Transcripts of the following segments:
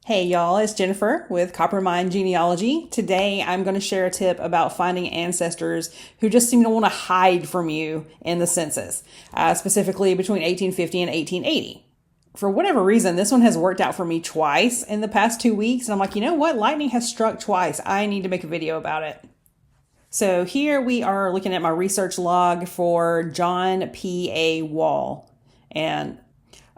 Hey y'all, it's Jennifer with Coppermine Genealogy. Today I'm going to share a tip about finding ancestors who just seem to want to hide from you in the census, specifically between 1850 and 1880. For whatever reason, this one has worked out for me twice in the past 2 weeks, and I'm like, you know what? Lightning has struck twice. I need to make a video about it. So here we are looking at my research log for John P.A. Wall. And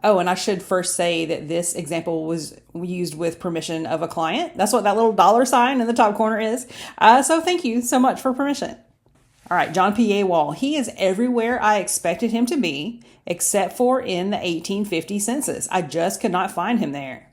I should first say that this example was used with permission of a client. That's what that little dollar sign in the top corner is. So thank you so much for permission. All right, John P.A. Wall. He is everywhere I expected him to be, except for in the 1850 census. I just could not find him there.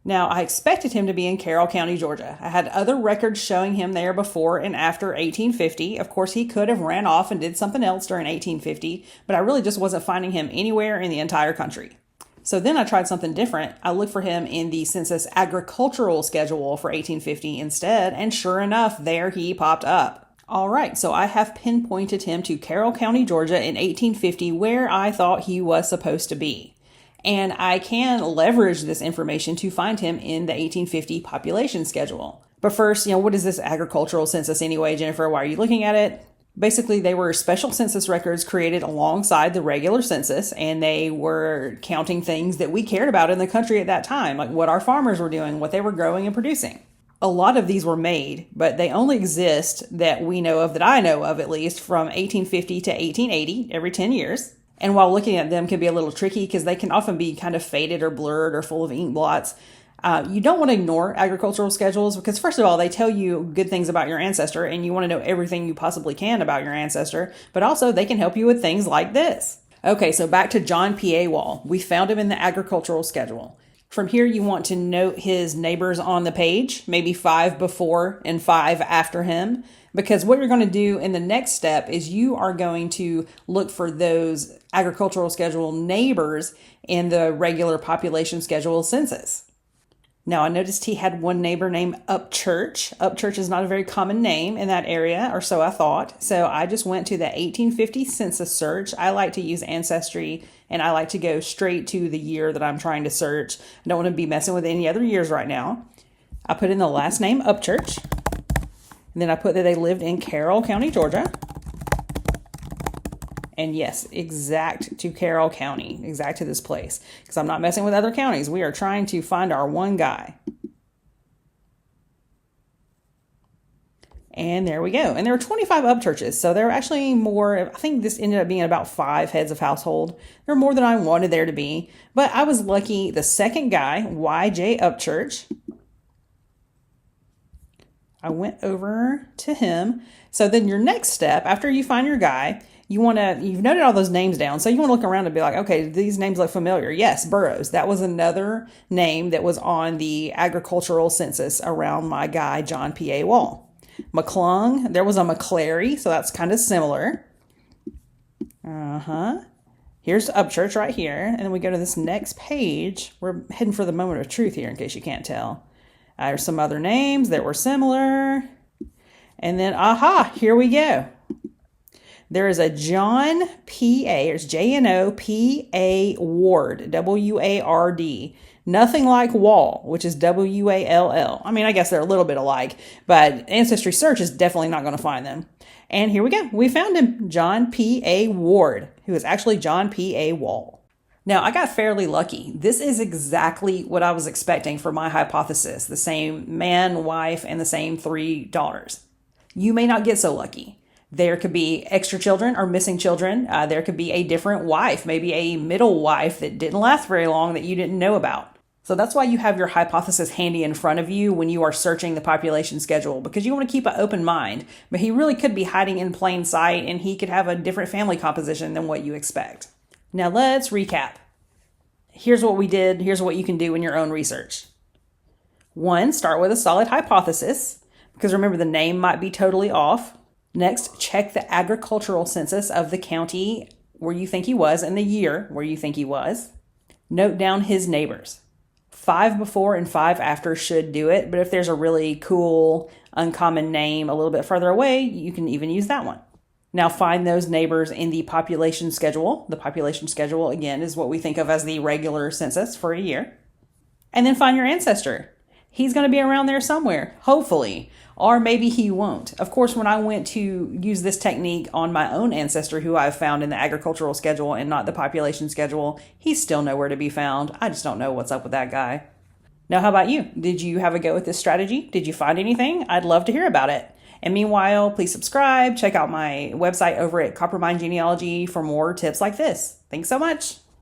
Now, I expected him to be in Carroll County, Georgia. I had other records showing him there before and after 1850. Of course, he could have ran off and did something else during 1850, but I really just wasn't finding him anywhere in the entire country. So then I tried something different. I looked for him in the census agricultural schedule for 1850 instead, and sure enough, there he popped up. All right, so I have pinpointed him to Carroll County, Georgia in 1850, where I thought he was supposed to be. And I can leverage this information to find him in the 1850 population schedule. But first, what is this agricultural census anyway, Jennifer? Why are you looking at it? Basically, they were special census records created alongside the regular census, and they were counting things that we cared about in the country at that time, like what our farmers were doing, what they were growing and producing. A lot of these were made, but they only exist that we know of, that I know of at least, from 1850 to 1880, every 10 years. And while looking at them can be a little tricky because they can often be kind of faded or blurred or full of ink blots, you don't want to ignore agricultural schedules because, first of all, they tell you good things about your ancestor and you want to know everything you possibly can about your ancestor, but also they can help you with things like this. Okay, so back to John P.A. Wall. We found him in the agricultural schedule. From here, you want to note his neighbors on the page, maybe 5 before and 5 after him, because what you're going to do in the next step is you are going to look for those agricultural schedule neighbors in the regular population schedule census. Now, I noticed he had one neighbor named Upchurch. Upchurch is not a very common name in that area, or so I thought. So I just went to the 1850 census search. I like to use Ancestry, and I like to go straight to the year that I'm trying to search. I don't want to be messing with any other years right now. I put in the last name, Upchurch. And then I put that they lived in Carroll County, Georgia. And yes, exact to Carroll County, exact to this place, because I'm not messing with other counties. We are trying to find our one guy. And there we go. And there were 25 Upchurches. So there were actually more. I think this ended up being about 5 heads of household. There were more than I wanted there to be. But I was lucky. The second guy, Y.J. Upchurch, I went over to him. So then your next step, after you find your guy, you've noted all those names down. So you want to look around and be like, okay, these names look familiar. Yes, Burroughs. That was another name that was on the agricultural census around my guy, John P.A. Wall. McClung, there was a McClary, so that's kind of similar. Here's Upchurch right here. And then we go to this next page. We're heading for the moment of truth here, in case you can't tell. There's some other names that were similar. And then, here we go. There is a John P.A., there's J-N-O-P-A Ward, W-A-R-D. Nothing like Wall, which is W-A-L-L. I mean, I guess they're a little bit alike, but Ancestry Search is definitely not going to find them. And here we go. We found him, John P.A. Ward, who is actually John P.A. Wall. Now, I got fairly lucky. This is exactly what I was expecting for my hypothesis, the same man, wife, and the same 3 daughters. You may not get so lucky. There could be extra children or missing children. There could be a different wife, maybe a middle wife that didn't last very long that you didn't know about. So that's why you have your hypothesis handy in front of you when you are searching the population schedule, because you want to keep an open mind. But he really could be hiding in plain sight, and he could have a different family composition than what you expect. Now let's recap. Here's what we did. Here's what you can do in your own research. 1, start with a solid hypothesis, because remember, the name might be totally off. Next, check the agricultural census of the county where you think he was and the year where you think he was. Note down his neighbors. 5 before and 5 after should do it, but if there's a really cool, uncommon name a little bit further away, you can even use that one. Now find those neighbors in the population schedule. The population schedule, again, is what we think of as the regular census for a year. and then find your ancestor. He's going to be around there somewhere, hopefully, or maybe he won't. Of course, when I went to use this technique on my own ancestor, who I've found in the agricultural schedule and not the population schedule, he's still nowhere to be found. I just don't know what's up with that guy. Now, how about you? Did you have a go with this strategy? Did you find anything? I'd love to hear about it. And meanwhile, please subscribe. Check out my website over at Coppermine Genealogy for more tips like this. Thanks so much.